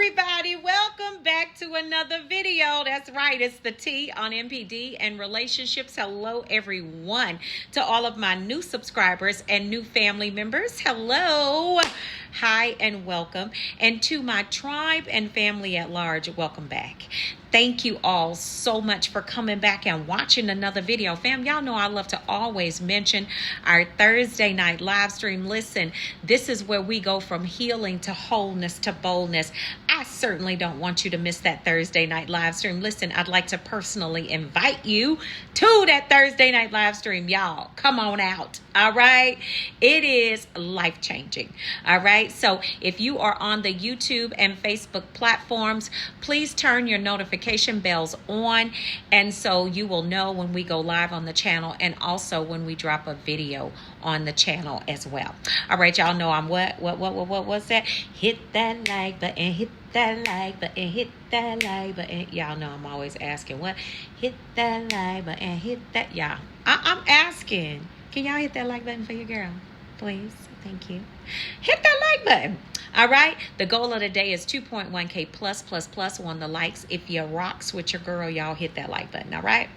everybody. Welcome back to another video. That's right. It's the T on MPD and relationships. Hello, everyone. To all of my new subscribers and new family members. Hello. Hi and welcome. And to my tribe and family at large, welcome back. Thank you all so much for coming back and watching another video. Fam, y'all know I love to always mention our Thursday night live stream. Listen, this is where we go from healing to wholeness to boldness. I certainly don't want you to miss that Thursday night live stream. Listen, I'd like to personally invite you to that Thursday night live stream. Y'all, come on out. All right. It is life-changing. All right. So if you are on the YouTube and Facebook platforms, please turn your notification bells on, and so you will know when we go live on the channel and also when we drop a video on the channel as well. All right, y'all know I'm what was that? Hit that like button, hit that like button, hit that like button. Y'all know I'm always asking what? Hit that like button, hit that. Y'all, I'm asking, can y'all hit that like button for your girl, please? Thank you. Hit that like button. All right. The goal of the day is 2.1K plus on the likes. If you rocks with your girl, y'all hit that like button. All right.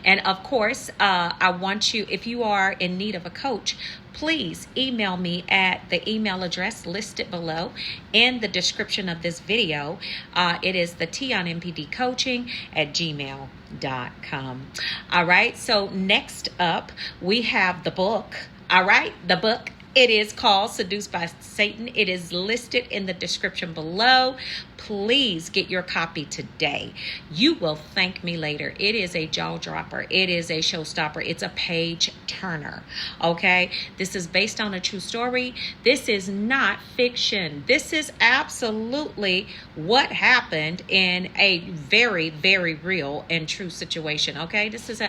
And of course, I want you, if you are in need of a coach, please email me at the email address listed below in the description of this video. It is the theteaonnpd coaching at gmail.com. All right. So next up, we have the book. All right. The book. It is called Seduced by Satan. It is listed in the description below. Please get your copy today. You will thank me later. It is a jaw dropper. It is a showstopper. It's a page turner. Okay. This is based on a true story. This is not fiction. This is absolutely what happened in a very, very real and true situation. Okay. This was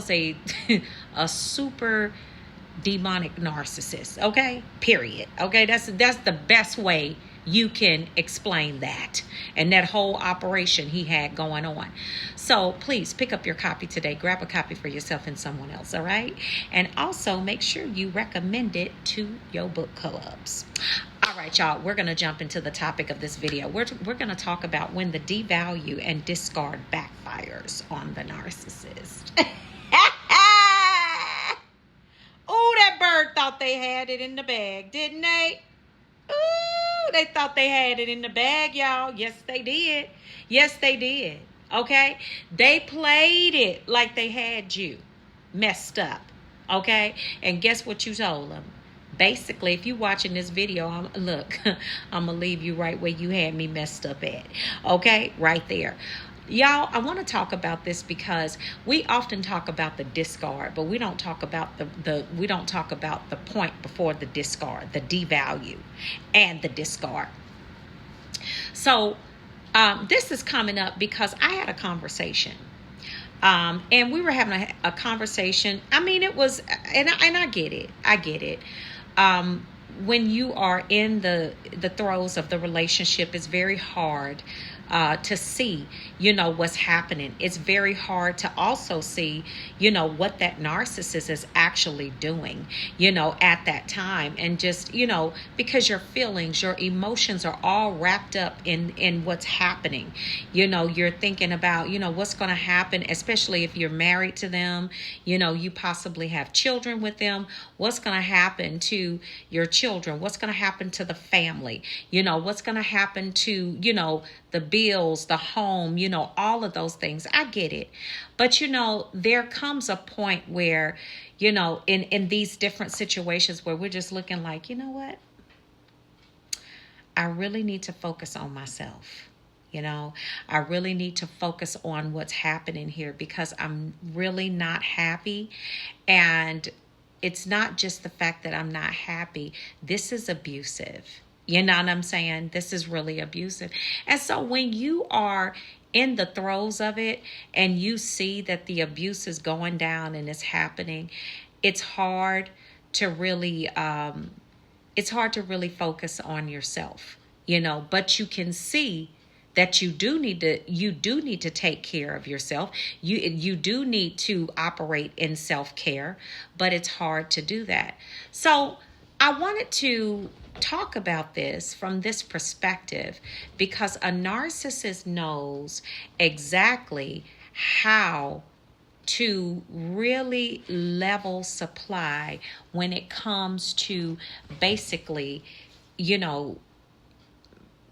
a super demonic narcissist. Okay, period. Okay, that's the best way you can explain that and that whole operation he had going on. So please pick up your copy today. Grab a copy for yourself and someone else. All right, and also make sure you recommend it to your book clubs. All right, y'all, we're going to jump into the topic of this video. We're going to talk about when the devalue and discard backfires on the narcissist. Oh, that bird thought they had it in the bag, didn't they? Ooh, they thought they had it in the bag, y'all. Yes, they did. Yes, they did. Okay? They played it like they had you messed up. Okay? And guess what you told them? Basically, if you're watching this video, I'm going to leave you right where you had me messed up at. Okay? Right there. Y'all, I want to talk about this because we often talk about the discard, but we don't talk about the point before the discard, the devalue and the discard. So this is coming up because I had a conversation. And we were having a conversation. I mean, it was, and I get it. I get it. When you are in the throes of the relationship, it's very hard to see, what's happening. It's very hard to also see, what that narcissist is actually doing, at that time. And just, because your feelings, your emotions are all wrapped up in what's happening. You're thinking about, what's going to happen, especially if you're married to them, you possibly have children with them. What's going to happen to your children? What's going to happen to the family? What's going to happen to, the bills, the home, all of those things. I get it. But, there comes a point where, in these different situations where we're just looking like, you know what? I really need to focus on myself. I really need to focus on what's happening here because I'm really not happy. And it's not just the fact that I'm not happy. This is abusive. You know what I'm saying? This is really abusive. And so when you are in the throes of it and you see that the abuse is going down and it's happening, it's hard to really focus on yourself, but you can see that you do need to take care of yourself. You do need to operate in self-care, but it's hard to do that. So I wanted to talk about this from this perspective because a narcissist knows exactly how to really level supply when it comes to basically, you know,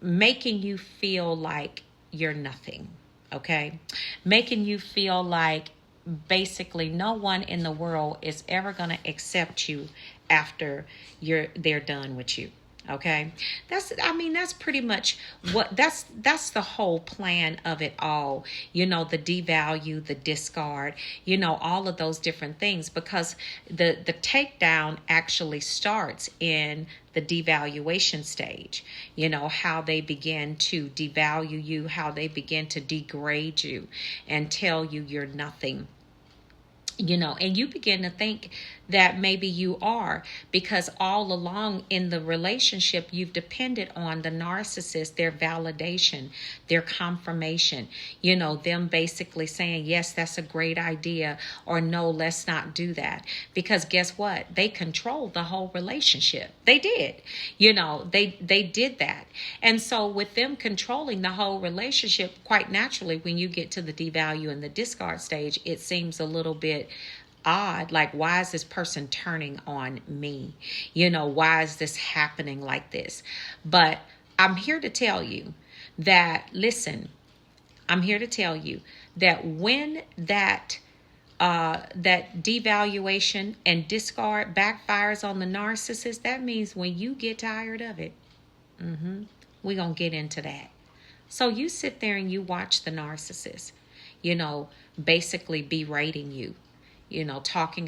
making you feel like you're nothing, okay? Making you feel like basically no one in the world is ever going to accept you after they're done with you. Okay, that's pretty much that's the whole plan of it all. The devalue, the discard, all of those different things, because the takedown actually starts in the devaluation stage. How they begin to devalue you, how they begin to degrade you and tell you you're nothing. And you begin to think that maybe you are, because all along in the relationship, you've depended on the narcissist, their validation, their confirmation, them basically saying, yes, that's a great idea, or no, let's not do that. Because guess what? They controlled the whole relationship. They did. They did that. And so with them controlling the whole relationship, quite naturally, when you get to the devalue and the discard stage, it seems a little bit odd. Like, why is this person turning on me? Why is this happening like this? But I'm here to tell you that, listen, I'm here to tell you that when that devaluation and discard backfires on the narcissist, that means when you get tired of it, we're going to get into that. So you sit there and you watch the narcissist, basically berating you, talking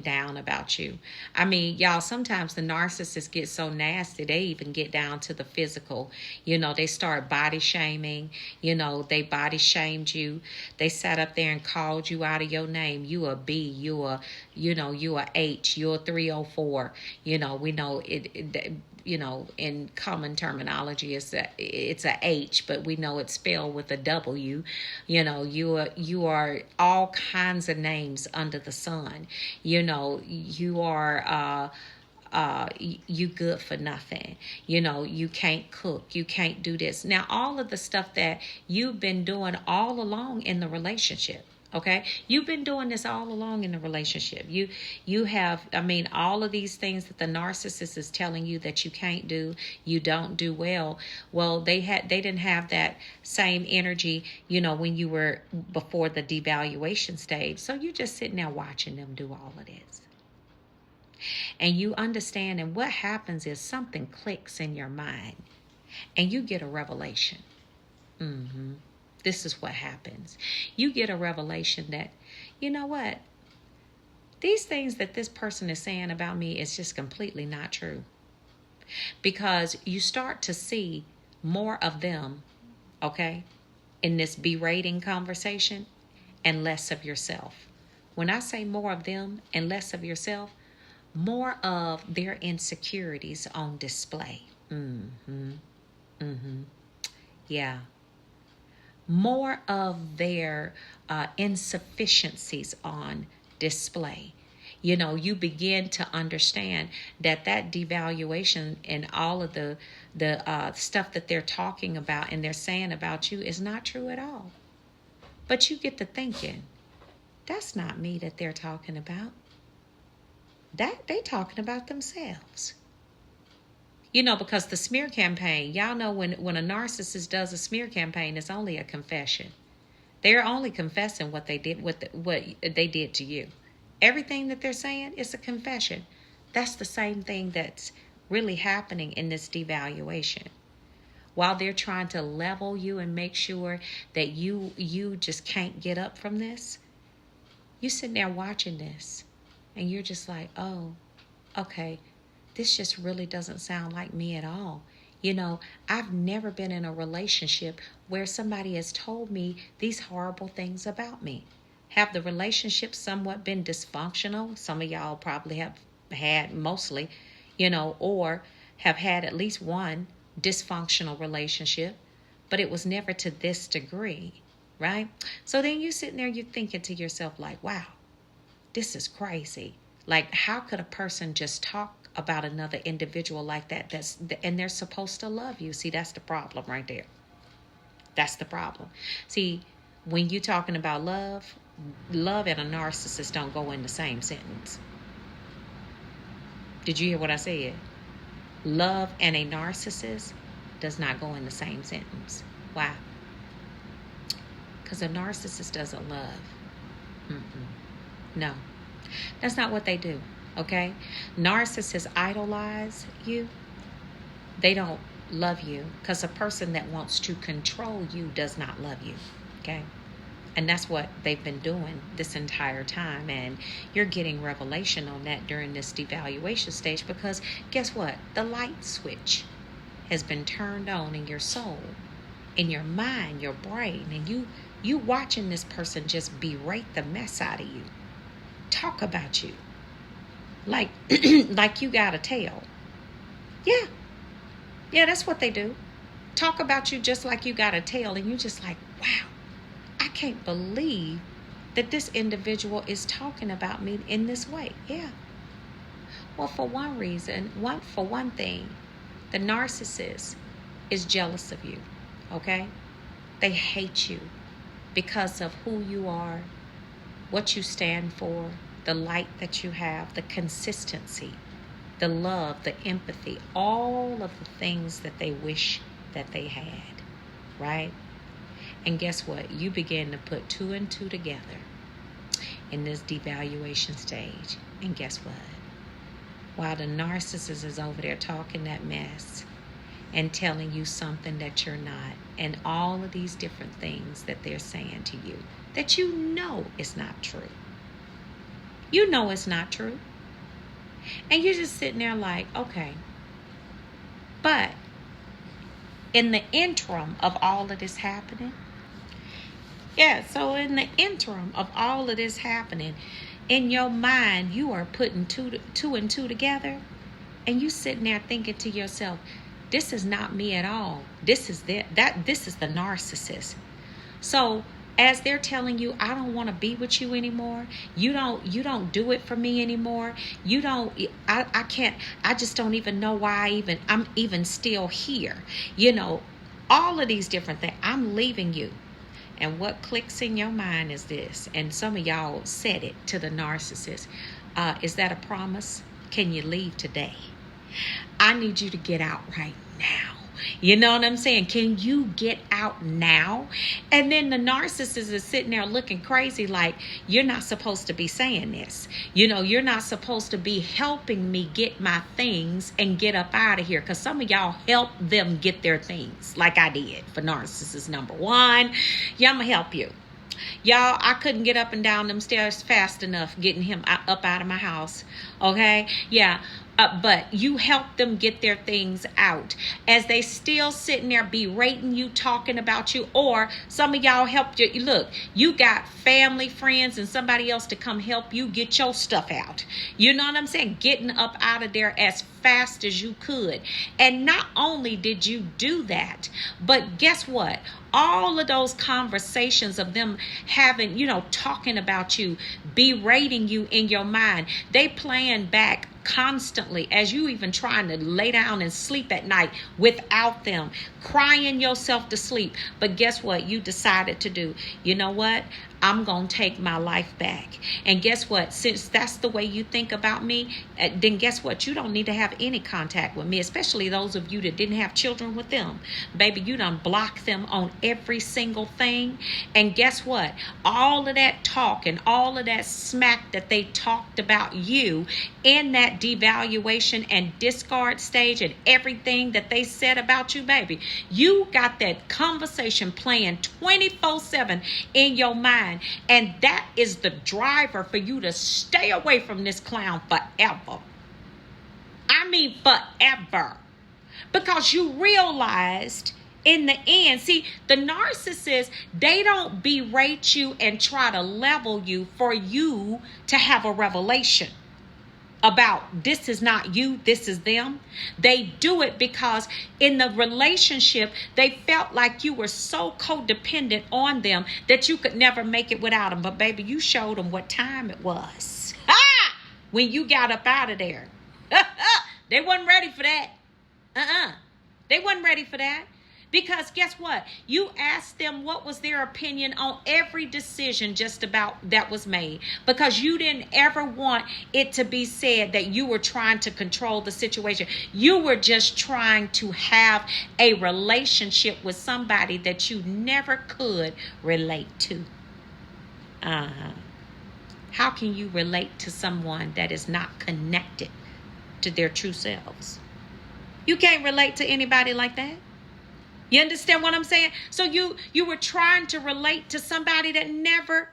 down about you. I mean, y'all, sometimes the narcissists get so nasty, they even get down to the physical. They start body shaming. They body shamed you. They sat up there and called you out of your name. You a B, you a H, you're a 304. We know it in common terminology, it's a H, but we know it's spelled with a W. You are all kinds of names under the sun. You are you good for nothing. You can't cook, you can't do this. Now, all of the stuff that you've been doing all along in the relationship. Okay, you've been doing this all along in the relationship. You have, all of these things that the narcissist is telling you that you can't do, you don't do well. Well, they didn't have that same energy, when you were before the devaluation stage. So you're just sitting there watching them do all of this. And you understand, and what happens is something clicks in your mind and you get a revelation. This is what happens. You get a revelation that, you know what? These things that this person is saying about me is just completely not true. Because you start to see more of them, okay, in this berating conversation and less of yourself. When I say more of them and less of yourself, more of their insecurities on display. Yeah. More of their insufficiencies on display. You begin to understand that devaluation and all of the stuff that they're talking about and they're saying about you is not true at all. But you get to thinking, that's not me that they're talking about. That they talking about themselves. Because the smear campaign, y'all know when a narcissist does a smear campaign, it's only a confession. They're only confessing what they did, what they did to you. Everything that they're saying is a confession. That's the same thing that's really happening in this devaluation. While they're trying to level you and make sure that you just can't get up from this, you sitting there watching this, and you're just like, oh, okay. This just really doesn't sound like me at all. I've never been in a relationship where somebody has told me these horrible things about me. Have the relationship somewhat been dysfunctional? Some of y'all probably have had, mostly, or have had at least one dysfunctional relationship, but it was never to this degree, right? So then you're sitting there, you're thinking to yourself like, wow, this is crazy. Like, how could a person just talk about another individual like that, and they're supposed to love you. See, that's the problem right there. That's the problem. See, when you're talking about love and a narcissist don't go in the same sentence. Did you hear what I said? Love and a narcissist does not go in the same sentence. Why? Because a narcissist doesn't love. No, that's not what they do. Okay? Narcissists idolize you. They don't love you, because a person that wants to control you does not love you. Okay? And that's what they've been doing this entire time. And you're getting revelation on that during this devaluation stage, because guess what? The light switch has been turned on in your soul, in your mind, your brain, and you watching this person just berate the mess out of you, talk about you like like you got a tail. Yeah, that's what they do. Talk about you just like you got a tail, and you just like, wow, I can't believe that this individual is talking about me in this way. Yeah. Well, for one thing, the narcissist is jealous of you. Okay? They hate you because of who you are, what you stand for, the light that you have, the consistency, the love, the empathy, all of the things that they wish that they had, right? And guess what? You begin to put two and two together in this devaluation stage. And guess what? While the narcissist is over there talking that mess and telling you something that you're not, and all of these different things that they're saying to you that you know is not true. You know it's not true. And you're just sitting there like, okay. But in the interim of all of this happening, so in the interim of all of this happening, in your mind, you are putting two and two together, and you sitting there thinking to yourself, this is not me at all. This is this is the narcissist. So as they're telling you, I don't want to be with you anymore. You don't do it for me anymore. I can't, I just don't even know why I'm even still here. All of these different things. I'm leaving you. And what clicks in your mind is this, and some of y'all said it to the narcissist. Is that a promise? Can you leave today? I need you to get out right now. You know what I'm saying? Can you get out now? And then the narcissist is sitting there looking crazy like, you're not supposed to be saying this. You're not supposed to be helping me get my things and get up out of here. Because some of y'all help them get their things like I did for narcissist number one. Yeah, I'm going to help you. Y'all, I couldn't get up and down them stairs fast enough getting him up out of my house. Okay? Yeah. But you help them get their things out as they still sitting there berating you, talking about you. Or some of y'all helped you. Look, you got family, friends, and somebody else to come help you get your stuff out. You know what I'm saying? Getting up out of there as fast as you could. And not only did you do that, but guess what? All of those conversations of them having, talking about you, berating you in your mind, they playing back constantly as you even trying to lay down and sleep at night without them, crying yourself to sleep. But guess what you decided to do? You know what? I'm going to take my life back. And guess what? Since that's the way you think about me, then guess what? You don't need to have any contact with me, especially those of you that didn't have children with them. Baby, you done block them on every single thing. And guess what? All of that talk and all of that smack that they talked about you in that devaluation and discard stage and everything that they said about you, baby, you got that conversation playing 24/7 in your mind. And that is the driver for you to stay away from this clown forever. I mean forever. Because you realized in the end, see, the narcissist, they don't berate you and try to level you for you to have a revelation about this is not you, this is them. They do it because in the relationship, they felt like you were so codependent on them that you could never make it without them. But baby, you showed them what time it was. When you got up out of there. They wasn't ready for that. They wasn't ready for that. Because guess what? You asked them what was their opinion on every decision just about that was made. Because you didn't ever want it to be said that you were trying to control the situation. You were just trying to have a relationship with somebody that you never could relate to. How can you relate to someone that is not connected to their true selves? You can't relate to anybody like that. You understand what I'm saying? So you were trying to relate to somebody that never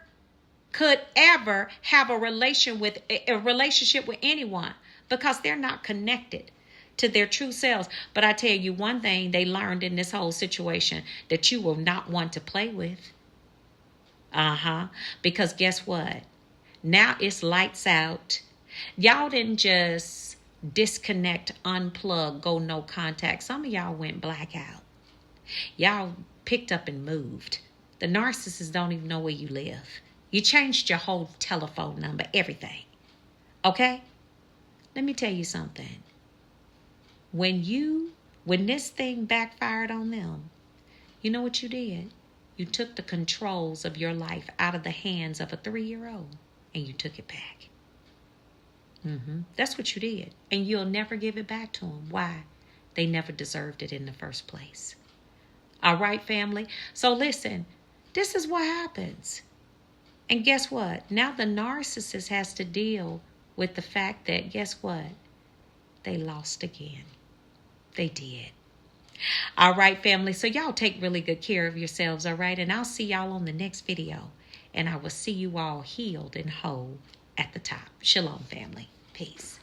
could ever have a relationship with anyone because they're not connected to their true selves. But I tell you one thing they learned in this whole situation, that you will not want to play with. Because guess what? Now it's lights out. Y'all didn't just disconnect, unplug, go no contact. Some of y'all went blackout. Y'all picked up and moved. The narcissists don't even know where you live. You changed your whole telephone number, everything. Okay? Let me tell you something. When this thing backfired on them, you know what you did? You took the controls of your life out of the hands of a 3-year-old and you took it back. That's what you did. And you'll never give it back to them. Why? They never deserved it in the first place. All right, family? So listen, this is what happens. And guess what? Now the narcissist has to deal with the fact that, guess what? They lost again. They did. All right, family. So y'all take really good care of yourselves, all right? And I'll see y'all on the next video. And I will see you all healed and whole at the top. Shalom, family. Peace.